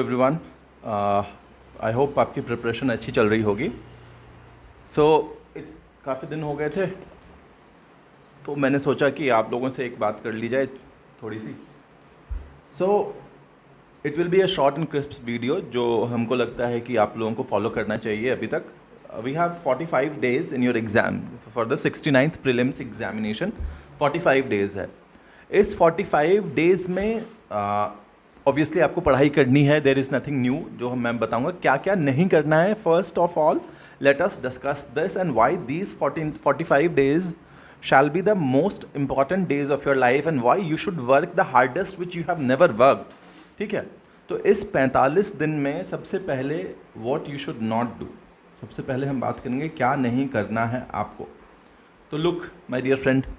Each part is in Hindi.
एवरीवन, आई होप आपकी प्रिपरेशन अच्छी चल रही होगी। इट्स काफ़ी दिन हो गए थे, तो मैंने सोचा कि आप लोगों से एक बात कर ली जाए थोड़ी सी। It will be a short and crisp video जो हमको लगता है कि आप लोगों को फॉलो करना चाहिए। अभी तक we have 45 days in your exam for the 69th prelims examination. 45 days है। इस 45 डेज़ में ऑब्वियसली आपको पढ़ाई करनी है। देर इज़ नथिंग न्यू जो मैं बताऊंगा क्या क्या नहीं करना है। First of all let us discuss this and why these 45 days shall be the most important days of your life and why you should work the hardest which you have never worked। ठीक है, तो इस 45 दिन में सबसे पहले what you should not do, सबसे पहले हम बात करेंगे क्या नहीं करना है आपको। तो look my dear friend,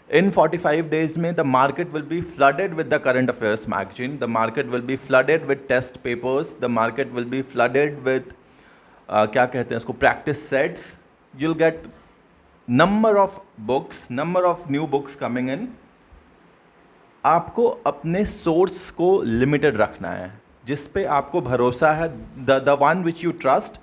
in 45 days में the market will be flooded with the current affairs magazine, the market will be flooded with test papers, the market will be flooded with क्या कहते हैं उसको, practice sets। you'll get number of books, number of new books coming in। आपको अपने सोर्स को लिमिटेड रखना है, जिस पे आपको भरोसा है, the one which you trust,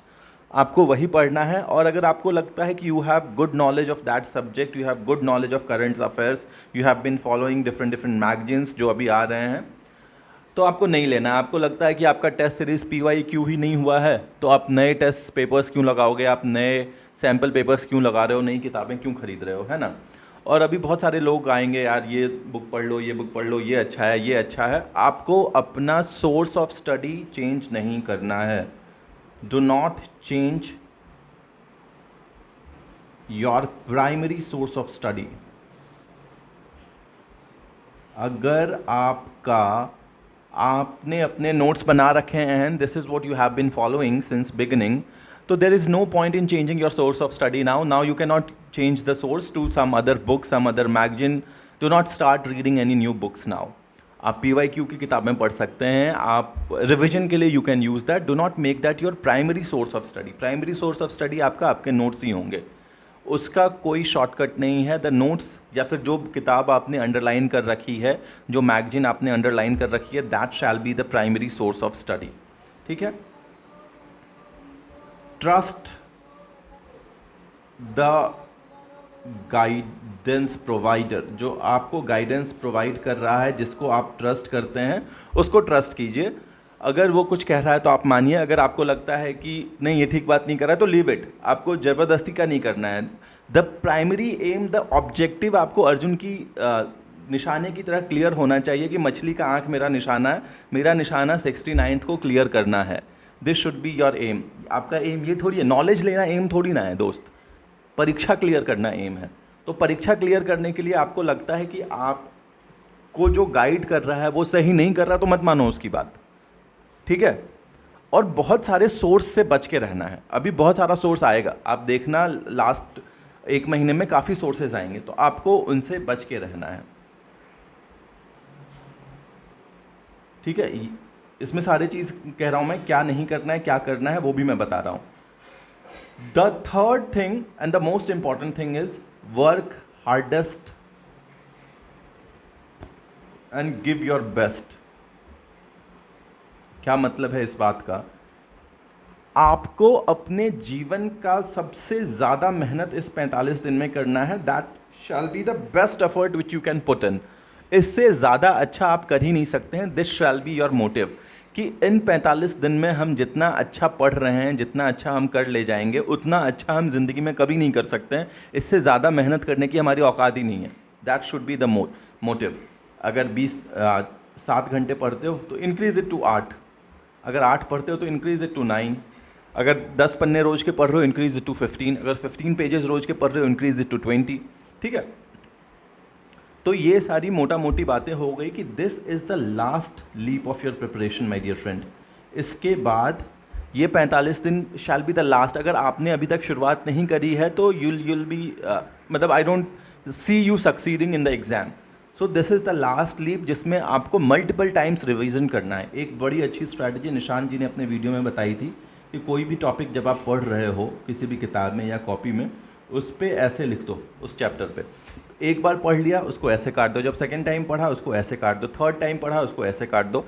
आपको वही पढ़ना है। और अगर आपको लगता है कि you have good knowledge of that subject, you have good knowledge of current affairs, you have been following different magazines जो अभी आ रहे हैं, तो आपको नहीं लेना है। आपको लगता है कि आपका टेस्ट सीरीज़ PYQ ही नहीं हुआ है, तो आप नए टेस्ट पेपर्स क्यों लगाओगे, आप नए सैम्पल पेपर्स क्यों लगा रहे हो, नई किताबें क्यों खरीद रहे हो, है ना। और अभी बहुत सारे लोग आएंगे, यार ये बुक पढ़ लो, ये बुक पढ़ लो, ये अच्छा है, ये अच्छा है। आपको अपना सोर्स ऑफ स्टडी चेंज नहीं करना है। Do not change your primary source of study. अगर आपने अपने नोट्स बना रखे हैं, this is what you have been following since beginning, तो there is no point in changing your source of study now you can not change the source to some other book, some other magazine. Do not start reading any new books now. आप PYQ की किताबें पढ़ सकते हैं, आप रिविजन के लिए you can use that. Do not make that your primary source of study. Primary source of study आपका आपके नोट्स ही होंगे, उसका कोई शॉर्टकट नहीं है। द नोट्स या फिर जो किताब आपने अंडरलाइन कर रखी है, जो मैगजीन आपने अंडरलाइन कर रखी है, that shall be the primary source of study. ठीक है। ट्रस्ट द गाइडेंस प्रोवाइडर, जो आपको गाइडेंस प्रोवाइड कर रहा है, जिसको आप ट्रस्ट करते हैं, उसको ट्रस्ट कीजिए। अगर वो कुछ कह रहा है तो आप मानिए। अगर आपको लगता है कि नहीं ये ठीक बात नहीं कर रहा है तो लीव इट। आपको ज़बरदस्ती का नहीं करना है। The primary aim, the objective आपको अर्जुन की निशाने की तरह क्लियर होना चाहिए कि मछली का आँख मेरा निशाना है, मेरा निशाना 69th को क्लियर करना है। This should be your aim. आपका एम ये थोड़ी है, नॉलेज लेना एम थोड़ी ना है दोस्त, परीक्षा क्लियर करना एम है। तो परीक्षा क्लियर करने के लिए आपको लगता है कि आपको जो गाइड कर रहा है वो सही नहीं कर रहा, तो मत मानो उसकी बात। ठीक है। और बहुत सारे सोर्स से बच के रहना है। अभी बहुत सारा सोर्स आएगा, आप देखना लास्ट 1 महीने में काफ़ी सोर्सेज आएंगे, तो आपको उनसे बच के रहना है। ठीक है। इसमें सारी चीज़ कह रहा हूँ मैं, क्या नहीं करना है क्या करना है वो भी मैं बता रहा हूँ। The third thing and the most important thing is work hardest and give your best. क्या मतलब है इस बात का? आपको अपने जीवन का सबसे ज़्यादा मेहनत इस 45 दिन में करना है। That shall be the best effort which you can put in. इससे ज़्यादा अच्छा आप कर ही नहीं सकते हैं। This shell be your motive कि इन 45 दिन में हम जितना अच्छा पढ़ रहे हैं, जितना अच्छा हम कर ले जाएंगे, उतना अच्छा हम ज़िंदगी में कभी नहीं कर सकते हैं। इससे ज़्यादा मेहनत करने की हमारी औकात ही नहीं है। That should be the motive. अगर 7 घंटे पढ़ते हो तो इंक्रीज इट टू 8। अगर 8 पढ़ते हो तो इंक्रीज इट टू 9। अगर 10 पन्ने रोज के पढ़ रहे हो इंक्रीज इट टू 15। अगर 15 पेजेस रोज के पढ़ रहे हो इंक्रीज इट टू 20। ठीक है। तो ये सारी मोटा मोटी बातें हो गई कि this is the last leap of your preparation my dear friend. इसके बाद ये 45 दिन शैल बी द लास्ट। अगर आपने अभी तक शुरुआत नहीं करी है तो you'll बी मतलब I don't see you succeeding in the exam. So this is the last leap जिसमें आपको मल्टीपल टाइम्स रिवीजन करना है। एक बड़ी अच्छी स्ट्रैटेजी निशान जी ने अपने वीडियो में बताई थी कि कोई भी टॉपिक जब आप पढ़ रहे हो किसी भी किताब में या कॉपी में, उस पर ऐसे लिख दो, उस चैप्टर पे एक बार पढ़ लिया उसको ऐसे काट दो, जब सेकेंड टाइम पढ़ा उसको ऐसे काट दो, थर्ड टाइम पढ़ा उसको ऐसे काट दो।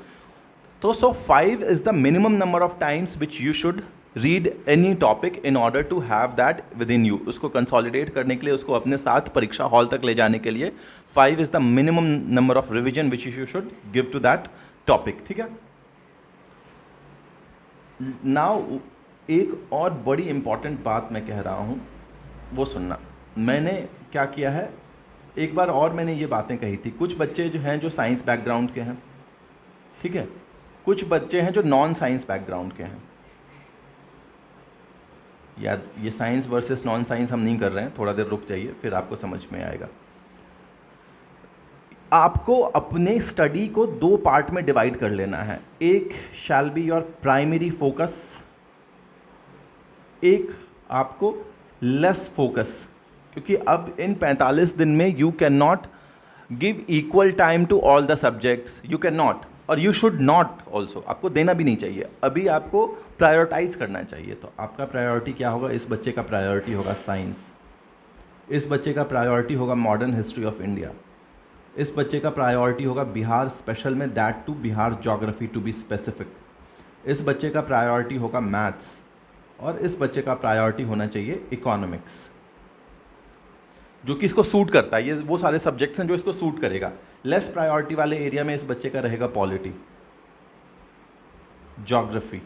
तो so 5 is the minimum number of times which you should read any topic in order to have that within you. उसको कंसोलिडेट करने के लिए, उसको अपने साथ परीक्षा हॉल तक ले जाने के लिए 5 is the minimum number of revision which you should give to that topic. ठीक है, नाउ एक और बड़ी इंपॉर्टेंट बात मैं कह रहा हूँ, वो सुनना। मैंने क्या किया है, एक बार और मैंने ये बातें कही थी। कुछ बच्चे जो हैं जो साइंस बैकग्राउंड के हैं, ठीक है, कुछ बच्चे हैं जो नॉन साइंस बैकग्राउंड के हैं। यार ये साइंस वर्सेस नॉन साइंस हम नहीं कर रहे हैं, थोड़ा देर रुक जाइए फिर आपको समझ में आएगा। आपको अपने स्टडी को 2 पार्ट में डिवाइड कर लेना है। एक शैल बी योर प्राइमरी फोकस, एक आपको लेस फोकस, क्योंकि अब इन 45 दिन में you can not give equal time to all the subjects, you can not, और यू शुड नॉट ऑल्सो, आपको देना भी नहीं चाहिए। अभी आपको प्रायोरिटाइज करना चाहिए। तो आपका प्रायोरिटी क्या होगा? इस बच्चे का प्रायोरिटी होगा साइंस, इस बच्चे का प्रायोरिटी होगा मॉडर्न हिस्ट्री ऑफ इंडिया, इस बच्चे का प्रायोरिटी होगा बिहार स्पेशल में, that too Bihar geography to be specific, इस बच्चे का प्रायोरिटी होगा मैथ्स, और इस बच्चे का प्रायोरिटी होना चाहिए इकोनॉमिक्स, जो कि इसको सूट करता है। ये वो सारे सब्जेक्ट्स हैं जो इसको सूट करेगा। लेस प्रायोरिटी वाले एरिया में इस बच्चे का रहेगा पॉलिटी, ज्योग्राफी,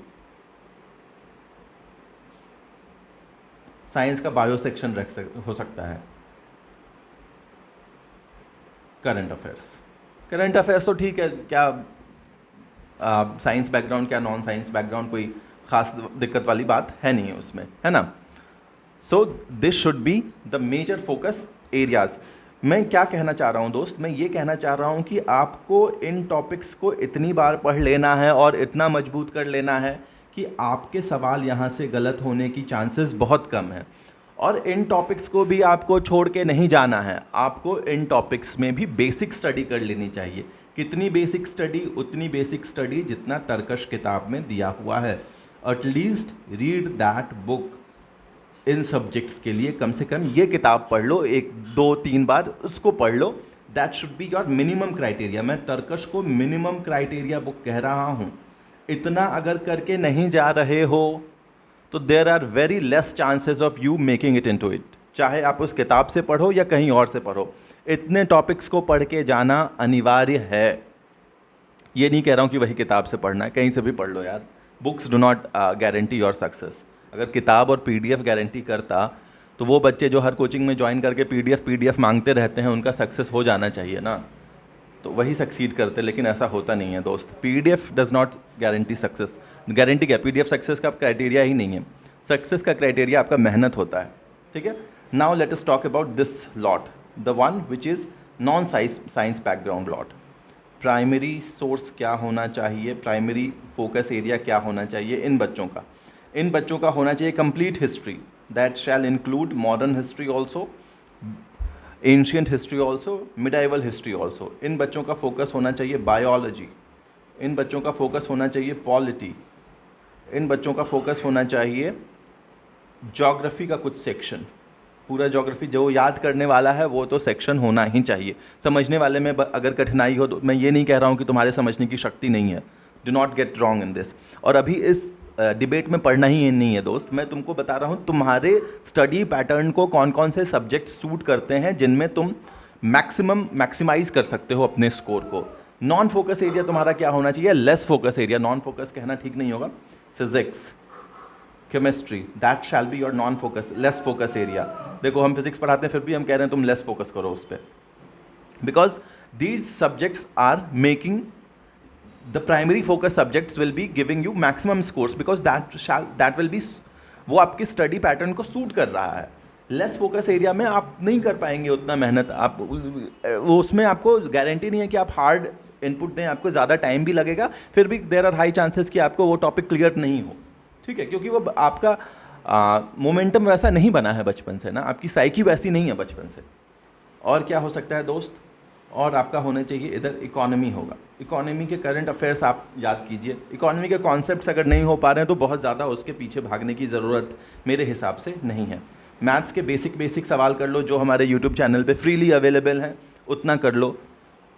साइंस का बायो सेक्शन हो सकता है, करंट अफेयर्स। करंट अफेयर्स तो ठीक है, क्या साइंस बैकग्राउंड क्या नॉन साइंस बैकग्राउंड, कोई खास दिक्कत वाली बात है नहीं उसमें, है ना। So this should be the major focus areas. मैं क्या कहना चाह रहा हूँ दोस्त, मैं ये कहना चाह रहा हूँ कि आपको इन टॉपिक्स को इतनी बार पढ़ लेना है और इतना मजबूत कर लेना है कि आपके सवाल यहाँ से गलत होने की चांसेस बहुत कम है। और इन टॉपिक्स को भी आपको छोड़ के नहीं जाना है, आपको इन टॉपिक्स में भी बेसिक स्टडी कर लेनी चाहिए। कितनी बेसिक स्टडी? उतनी बेसिक स्टडी जितना तर्कश किताब में दिया हुआ है। At least read that book. In subjects के लिए कम से कम ये किताब पढ़ लो, 1 2 3 बार उसको पढ़ लो। That should be your minimum criteria. मैं तर्कश को मिनिमम क्राइटेरिया बुक कह रहा हूँ। इतना अगर करके नहीं जा रहे हो तो there are very less chances of you making it into it. चाहे आप उस किताब से पढ़ो या कहीं और से पढ़ो, इतने टॉपिक्स को पढ़ के जाना अनिवार्य है। ये नहीं कह रहा हूँ कि वही किताब से पढ़ना है, कहीं से भी पढ़ लो यार। Books do not guarantee your success. अगर किताब और पीडीएफ गारंटी करता तो वो बच्चे जो हर कोचिंग में ज्वाइन करके पीडीएफ मांगते रहते हैं, उनका सक्सेस हो जाना चाहिए ना, तो वही सक्सीड करते। लेकिन ऐसा होता नहीं है दोस्त। PDF does not guarantee success. Guarantee क्या? पीडीएफ सक्सेस का क्राइटेरिया ही नहीं है। सक्सेस का क्राइटेरिया आपका मेहनत होता है। ठीक है, now let us talk about this lot, the one which is non science background lot. Primary source क्या होना चाहिए, प्राइमरी फोकस एरिया क्या होना चाहिए इन बच्चों का? इन बच्चों का होना चाहिए complete history, that shall include modern history also, ancient history also, medieval history also. इन बच्चों का फोकस होना चाहिए बायोलॉजी, इन बच्चों का फोकस होना चाहिए पॉलिटी, इन बच्चों का फोकस होना चाहिए ज्योग्राफी का कुछ सेक्शन। पूरा ज्योग्राफी जो याद करने वाला है वो तो सेक्शन होना ही चाहिए। समझने वाले में अगर कठिनाई हो तो मैं ये नहीं कह रहा हूँ कि तुम्हारे समझने की शक्ति नहीं है, do not get wrong in this. और अभी इस डिबेट में पढ़ना ही नहीं है दोस्त, मैं तुमको बता रहा हूँ तुम्हारे स्टडी पैटर्न को कौन कौन से सब्जेक्ट सूट करते हैं जिनमें तुम मैक्सिमाइज कर सकते हो अपने स्कोर को। नॉन फोकस एरिया तुम्हारा क्या होना चाहिए? Less focus area. Non focus कहना ठीक नहीं होगा। Physics, chemistry, that shall be your non focus, less focus area. देखो हम फिजिक्स पढ़ाते हैं फिर भी हम कह रहे हैं तुम लेस फोकस करो उस पर, because these subjects are making the primary focus subjects will be giving you maximum scores because that will be वो आपकी स्टडी पैटर्न को सूट कर रहा है। लेस फोकस एरिया में आप नहीं कर पाएंगे उतना मेहनत। आप वो उसमें आपको गारंटी नहीं है कि आप हार्ड इनपुट दें, आपको ज़्यादा टाइम भी लगेगा, फिर भी देयर आर हाई चांसेस कि आपको वो टॉपिक क्लियर नहीं हो। ठीक है, क्योंकि वो आपका मोमेंटम वैसा नहीं बना है बचपन से ना, आपकी साइकी वैसी नहीं है बचपन से। और क्या हो सकता है दोस्त? और आपका होना चाहिए इधर इकोनॉमी होगा। इकोनॉमी के करंट अफेयर्स आप याद कीजिए। इकोनॉमी के कॉन्सेप्ट्स अगर नहीं हो पा रहे हैं तो बहुत ज़्यादा उसके पीछे भागने की ज़रूरत मेरे हिसाब से नहीं है। मैथ्स के बेसिक सवाल कर लो जो हमारे यूट्यूब चैनल पे फ्रीली अवेलेबल हैं, उतना कर लो।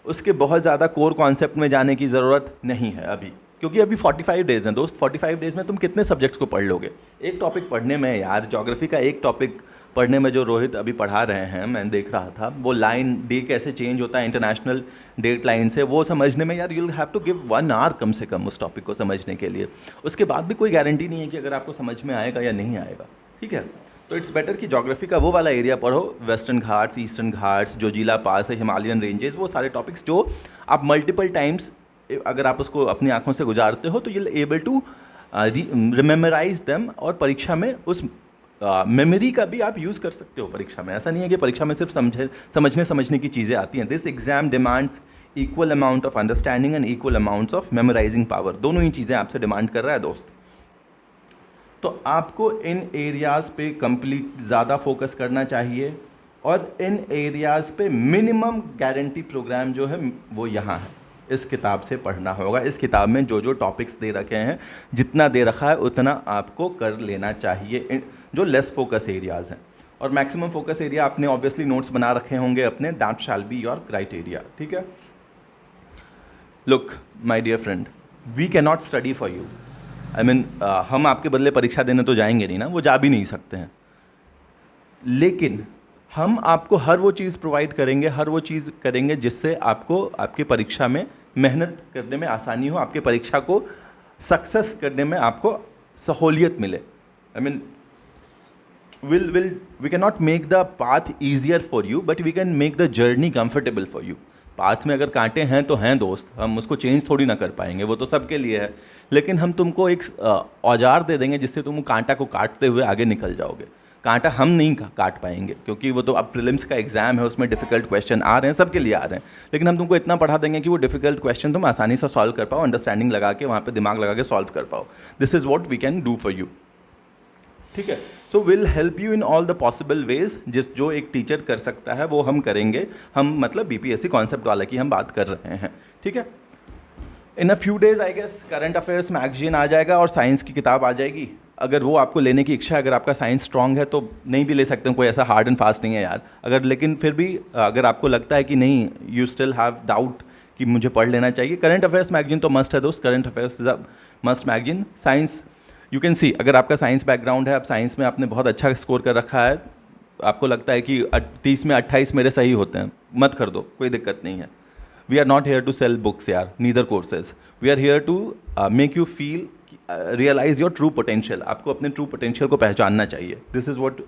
उसके बहुत ज़्यादा कोर कॉन्सेप्ट में जाने की ज़रूरत नहीं है अभी, क्योंकि अभी 45 डेज़ हैं दोस्त। 45 डेज़ में तुम कितने सब्जेक्ट्स को पढ़ लोगे? एक टॉपिक पढ़ने में यार, ज्योग्राफी का एक टॉपिक पढ़ने में जो रोहित अभी पढ़ा रहे हैं, मैं देख रहा था, वो लाइन डे कैसे चेंज होता है इंटरनेशनल डेट लाइन से, वो समझने में यार you will have to give 1 hour कम से कम उस टॉपिक को समझने के लिए। उसके बाद भी कोई गारंटी नहीं है कि अगर आपको समझ में आएगा या नहीं आएगा, ठीक है। तो इट्स बेटर कि ज्योग्राफी का वो वाला एरिया पढ़ो, वेस्टर्न घाट्स, ईस्टर्न घाट्स, जो जिला पास है, हिमालयन रेंजेस, वो सारे टॉपिक्स जो आप मल्टीपल टाइम्स अगर आप उसको अपनी आंखों से गुजारते हो तो you will able to rememorise them, और परीक्षा में उस मेमोरी का भी आप यूज़ कर सकते हो परीक्षा में। ऐसा नहीं है कि परीक्षा में सिर्फ समझने की चीज़ें आती हैं। This exam demands equal amount of understanding and equal amounts of memorising power, दोनों ही चीज़ें आपसे डिमांड कर रहा है दोस्त। तो आपको इन एरियाज़ पे कंप्लीट ज़्यादा फोकस करना चाहिए, और इन एरियाज़ पे मिनिमम गारंटी प्रोग्राम जो है वो यहाँ है, इस किताब से पढ़ना होगा। इस किताब में जो जो टॉपिक्स दे रखे हैं, जितना दे रखा है उतना आपको कर लेना चाहिए, जो लेस फोकस एरियाज़ हैं। और मैक्सिमम फोकस एरिया आपने ऑब्वियसली नोट्स बना रखे होंगे अपने, that shall be your criteria, ठीक है। Look my dear friend, we can not study for you. I mean हम आपके बदले परीक्षा देने तो जाएंगे नहीं ना, वो जा भी नहीं सकते हैं, लेकिन हम आपको हर वो चीज़ प्रोवाइड करेंगे, हर वो चीज़ करेंगे जिससे आपको आपकी परीक्षा में मेहनत करने में आसानी हो, आपके परीक्षा को सक्सेस करने में आपको सहूलियत मिले। I mean we cannot make the path easier for you, but we can make the journey comfortable for you. Path में अगर कांटे हैं तो हैं दोस्त, हम उसको चेंज थोड़ी ना कर पाएंगे, वो तो सबके लिए है, लेकिन हम तुमको एक औजार दे देंगे जिससे तुम कांटा को काटते हुए आगे निकल जाओगे। कांटा हम नहीं काट पाएंगे, क्योंकि वो तो अब प्रीलिम्स का एग्जाम है, उसमें डिफिकल्ट क्वेश्चन आ रहे हैं, सबके लिए आ रहे हैं, लेकिन हम तुमको इतना पढ़ा देंगे कि वो डिफिकल्ट क्वेश्चन तुम आसानी से सॉल्व कर पाओ, अंडरस्टैंडिंग लगा के वहाँ पे दिमाग लगा के सॉल्व कर पाओ। This is what we can do for you, ठीक है। So will help you in all the possible ways, जो एक टीचर कर सकता है वो हम करेंगे। हम मतलब बीपीएससी कॉन्सेप्ट वाला की हम बात कर रहे हैं, ठीक है। In a few days I guess current affairs magazine आ जाएगा और साइंस की किताब आ जाएगी। अगर वो आपको लेने की इच्छा है, अगर आपका साइंस स्ट्रांग है तो नहीं भी ले सकते हैं, कोई ऐसा हार्ड एंड फास्ट नहीं है यार। अगर लेकिन फिर भी अगर आपको लगता है कि नहीं, यू स्टिल हैव डाउट कि मुझे पढ़ लेना चाहिए, करंट अफेयर्स मैगजीन तो मस्ट है दोस्त। Current affairs is a must magazine. Science you can see, अगर आपका साइंस बैकग्राउंड है, आप साइंस में आपने बहुत अच्छा स्कोर कर रखा है, आपको लगता है कि 30 में 28 मेरे सही होते हैं, मत कर दो, कोई दिक्कत नहीं है। We are not here to sell books यार, neither courses. We are here to make you feel, realise your true potential. आपको अपने ट्रू पोटेंशियल को पहचानना चाहिए। This is what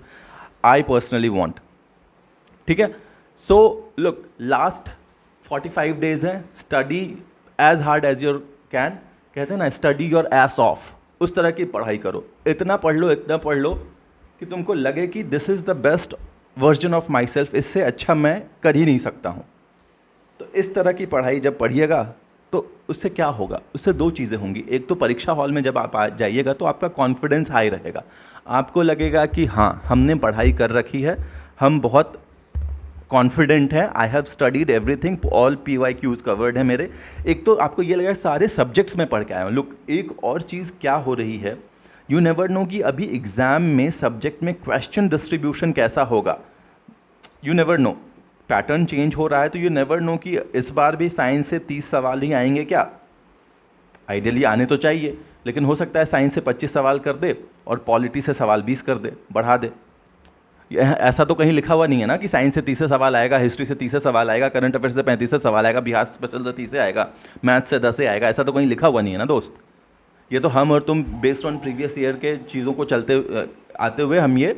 I personally want, ठीक है। सो लुक, लास्ट 45 डेज हैं, study as hard as your can, कहते हैं ना, स्टडी योर एस ऑफ, उस तरह की पढ़ाई करो। इतना पढ़ लो, इतना पढ़ लो कि तुमको लगे कि this is the best version of my self, इससे अच्छा मैं कर ही नहीं सकता हूँ। तो इस तरह की पढ़ाई जब पढ़िएगा तो उससे क्या होगा, उससे दो चीज़ें होंगी। एक तो परीक्षा हॉल में जब आप आ जाइएगा तो आपका कॉन्फिडेंस हाई रहेगा, आपको लगेगा कि हाँ, हमने पढ़ाई कर रखी है, हम बहुत कॉन्फिडेंट है, I have studied everything, all PYQs covered है मेरे। एक तो आपको ये लगेगा सारे सब्जेक्ट्स में पढ़ के आया हूँ। लुक, एक और चीज़ क्या हो रही है, यू नेवर नो कि अभी एग्ज़ाम में सब्जेक्ट में क्वेश्चन डिस्ट्रीब्यूशन कैसा होगा, you never know. Pattern change हो रहा है, तो यू नेवर नो कि इस बार भी साइंस से 30 सवाल ही आएंगे क्या। आइडियली आने तो चाहिए, लेकिन हो सकता है साइंस से 25 सवाल कर दे और पॉलिटी से सवाल 20 कर दे, बढ़ा दे। ऐसा तो कहीं लिखा हुआ नहीं है ना कि साइंस से 30 सवाल आएगा, हिस्ट्री से 30 सवाल आएगा, करंट अफेयर से 35 सवाल आएगा, बिहार स्पेशल से 30 आएगा, मैथ से 10 आएगा। ऐसा तो कहीं लिखा हुआ नहीं है ना दोस्त। ये तो हम और तुम बेस्ड ऑन प्रीवियस ईयर के चीज़ों को चलते आते हुए हम ये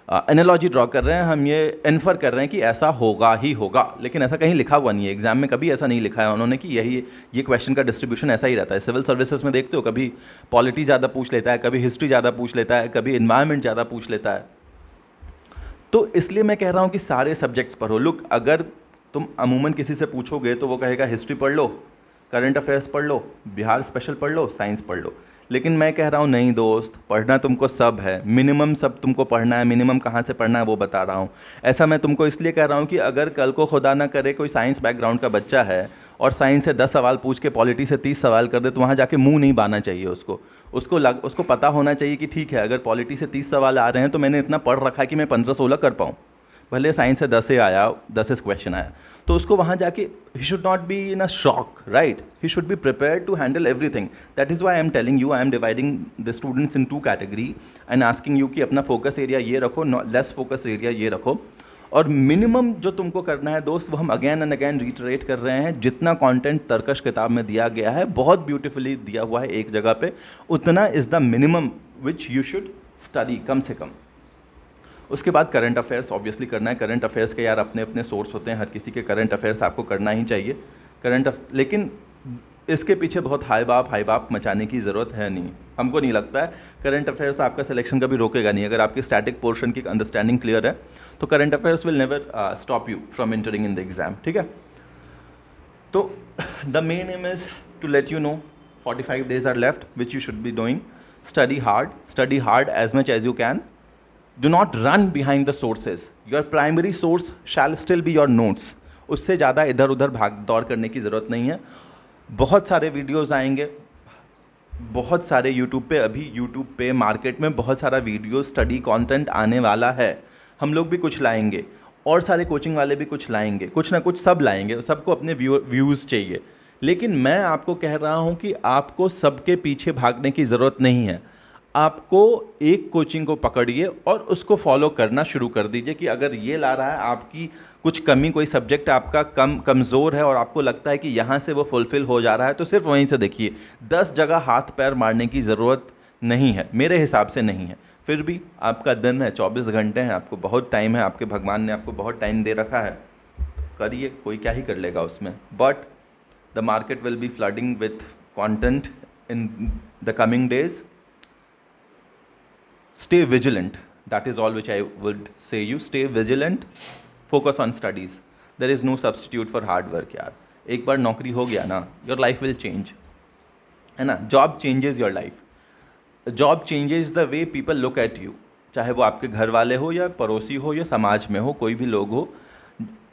एनालॉजी ड्रॉ कर रहे हैं, हम ये इन्फर कर रहे हैं कि ऐसा होगा ही होगा, लेकिन ऐसा कहीं लिखा हुआ नहीं है। एग्जाम में कभी ऐसा नहीं लिखा है उन्होंने कि ये क्वेश्चन का डिस्ट्रीब्यूशन ऐसा ही रहता है। सिविल सर्विसेज में देखते हो, कभी पॉलिटी ज़्यादा पूछ लेता है, कभी हिस्ट्री ज़्यादा पूछ लेता है, कभी इन्वायरमेंट ज़्यादा पूछ लेता है। तो इसलिए मैं कह रहा हूँ कि सारे सब्जेक्ट्स पढ़ो। लुक, अगर तुम अमूमन किसी से पूछोगे तो वो कहेगा हिस्ट्री पढ़ लो, करंट अफेयर्स पढ़ लो, बिहार स्पेशल पढ़ लो, साइंस पढ़ लो। लेकिन मैं कह रहा हूँ नहीं दोस्त, पढ़ना तुमको सब है, मिनिमम सब तुमको पढ़ना है। मिनिमम कहाँ से पढ़ना है वो बता रहा हूँ। ऐसा मैं तुमको इसलिए कह रहा हूँ कि अगर कल को खुदा ना करे कोई साइंस बैकग्राउंड का बच्चा है और साइंस से 10 सवाल पूछ के पॉलिटी से 30 सवाल कर दे, तो वहाँ जाके मुंह नहीं बाना चाहिए उसको पता होना चाहिए कि ठीक है, अगर पॉलिटी से 30 सवाल आ रहे हैं तो मैंने इतना पढ़ रखा है कि मैं 15-16 कर पाऊँ। भले साइंस से 10 से आया, 10 से क्वेश्चन आया, तो उसको वहाँ जाके he should not be in a shock, right? He should be prepare to handle everything. That is why I am telling you, I am dividing the students in 2 category and asking you कि अपना फोकस एरिया ये रखो, लेस फोकस एरिया ये रखो. और मिनिमम जो तुमको करना है दोस्त, वो हम अगेन एंड अगेन रिटरेट कर रहे हैं, जितना कंटेंट तरकश किताब में दिया गया है, बहुत ब्यूटीफुली दिया हुआ है एक जगह पे, उतना is the minimum which you should study, कम से कम. उसके बाद करंट अफेयर्स ऑब्वियसली करना है. करंट अफेयर्स के यार अपने अपने सोर्स होते हैं, हर किसी के करंट अफेयर्स आपको करना ही चाहिए. लेकिन इसके पीछे बहुत हाई बाप मचाने की ज़रूरत है नहीं, हमको नहीं लगता है. करंट अफेयर्स आपका सिलेक्शन कभी रोकेगा नहीं. अगर आपकी स्टैटिक पोर्शन की अंडरस्टैंडिंग क्लियर है तो current affairs will never stop you from entering in the exam. ठीक है, तो the main aim is to let you know 45 days are left which you should be doing. Study hard as much as you can. Do not run behind the sources. Your primary source shall still be your notes. उससे ज़्यादा इधर उधर भाग दौड़ करने की ज़रूरत नहीं है. बहुत सारे वीडियोस आएंगे, बहुत सारे यूट्यूब पे मार्केट में बहुत सारा वीडियो स्टडी कंटेंट आने वाला है. हम लोग भी कुछ लाएंगे और सारे कोचिंग वाले भी कुछ लाएंगे, कुछ ना कुछ सब लाएंगे. सबको अपने व्यूज़ चाहिए. लेकिन मैं आपको कह रहा हूँ कि आपको सबके पीछे भागने की ज़रूरत नहीं है. आपको एक कोचिंग को पकड़िए और उसको फॉलो करना शुरू कर दीजिए कि अगर ये ला रहा है, आपकी कुछ कमी, कोई सब्जेक्ट आपका कमज़ोर है और आपको लगता है कि यहाँ से वो फुलफ़िल हो जा रहा है, तो सिर्फ वहीं से देखिए. 10 जगह हाथ पैर मारने की ज़रूरत नहीं है, मेरे हिसाब से नहीं है. फिर भी आपका दिन है, 24 घंटे हैं, आपको बहुत टाइम है, आपके भगवान ने आपको बहुत टाइम दे रखा है. करिए, कोई क्या ही कर लेगा उसमें. But the market will be flooding with content in the coming days. Stay vigilant. That is all which I would say you. Stay vigilant. Focus on studies. There is no substitute for hard work यार. एक बार नौकरी हो गया ना, your life will change, है ना? Job changes your life. Job changes the way people look at you. चाहे वो आपके घर वाले हो या पड़ोसी हो या समाज में हो, कोई भी लोग हो,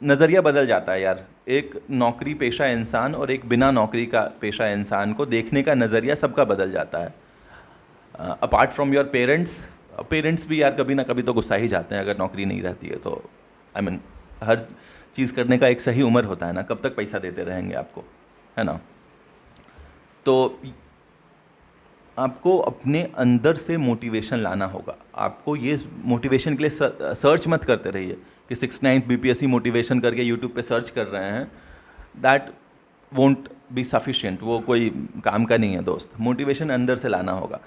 नज़रिया बदल जाता है यार. एक नौकरी पेशा इंसान और एक बिना नौकरी का पेशा इंसान को देखने का नज़रिया सबका बदल जाता है. अपार्ट फ्रॉम योर पेरेंट्स भी यार कभी ना कभी तो गुस्सा ही जाते हैं अगर नौकरी नहीं रहती है तो. आई मीन हर चीज़ करने का एक सही उम्र होता है ना, कब तक पैसा देते रहेंगे आपको, है ना? तो आपको अपने अंदर से मोटिवेशन लाना होगा. आपको ये मोटिवेशन के लिए सर्च मत करते रहिए कि 69th BPSC मोटिवेशन करके यूट्यूब पे सर्च कर रहे हैं. That won't be sufficient. वो कोई काम का नहीं है दोस्त. मोटिवेशन अंदर से लाना होगा.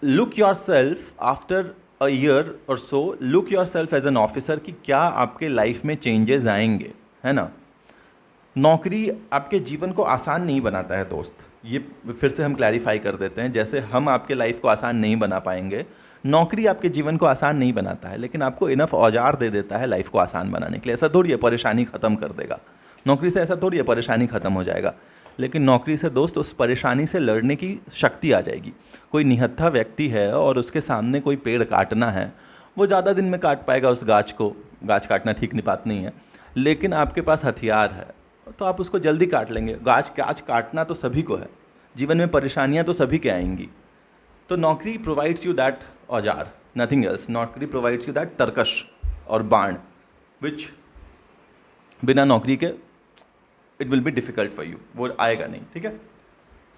Look yourself after a year और so, look yourself as an officer कि क्या आपके लाइफ में चेंजेस आएंगे, है ना? नौकरी आपके जीवन को आसान नहीं बनाता है दोस्त. ये फिर से हम क्लैरिफाई कर देते हैं. जैसे हम आपके लाइफ को आसान नहीं बना पाएंगे, नौकरी आपके जीवन को आसान नहीं बनाता है, लेकिन आपको इनफ औजार दे देता है लाइफ को आसान बनाने के लिए. ऐसा थोड़ी है परेशानी ख़त्म कर देगा नौकरी से, ऐसा थोड़ी है परेशानी ख़त्म हो जाएगा. लेकिन नौकरी से दोस्त उस परेशानी से लड़ने की शक्ति आ जाएगी. कोई निहत्था व्यक्ति है और उसके सामने कोई पेड़ काटना है, वो ज़्यादा दिन में काट पाएगा उस गाछ को. गाछ काटना ठीक बात नहीं है, लेकिन आपके पास हथियार है तो आप उसको जल्दी काट लेंगे. गाछ काटना तो सभी को है, जीवन में परेशानियां तो सभी के आएंगी. तो नौकरी प्रोवाइड्स यू दैट औजार, नथिंग एल्स. नौकरी प्रोवाइड्स यू दैट तरकश और बाण, विच बिना नौकरी के it will be difficult for you. वो आएगा नहीं. ठीक है,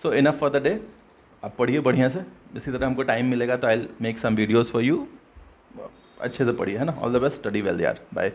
सो इनफ फॉर द डे. आप पढ़िए बढ़िया से. इसी तरह हमको टाइम मिलेगा तो I will make some videos for you. अच्छे से पढ़िए, है ना? All the best. Study well यार. बाय.